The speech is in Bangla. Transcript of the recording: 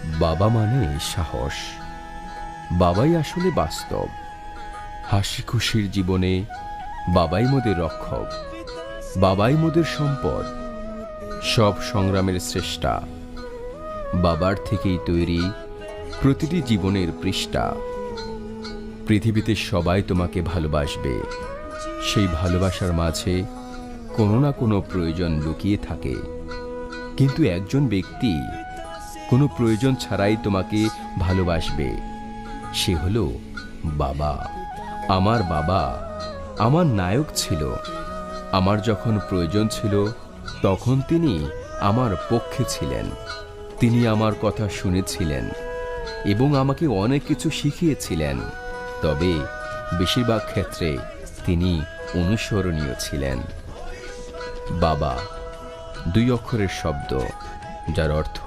বাবা মানে সাহস। বাবাই আসলে বাস্তব। হাসি খুশির জীবনে বাবাই মোদের রক্ষক, বাবাই মোদের সম্পদ, সব সংগ্রামের শ্রেষ্ঠা। বাবার থেকেই তৈরি প্রতিটি জীবনের পৃষ্ঠা। পৃথিবীতে সবাই তোমাকে ভালোবাসবে। সেই ভালোবাসার মাঝে কোনো না কোনো প্রয়োজন লুকিয়ে থাকে, কিন্তু একজন ব্যক্তি কোনো প্রয়োজন ছাড়াই তোমাকে ভালোবাসবে। সে হলো বাবা। আমার বাবা আমার নায়ক ছিল। আমার যখন প্রয়োজন ছিল তখন তিনি আমার পক্ষে ছিলেন। তিনি আমার কথা শুনেছিলেন এবং আমাকে অনেক কিছু শিখিয়েছিলেন। তবে বেশিরভাগ ক্ষেত্রে তিনি অনুসরণীয় ছিলেন। বাবা দুই অক্ষরের শব্দ, যার অর্থ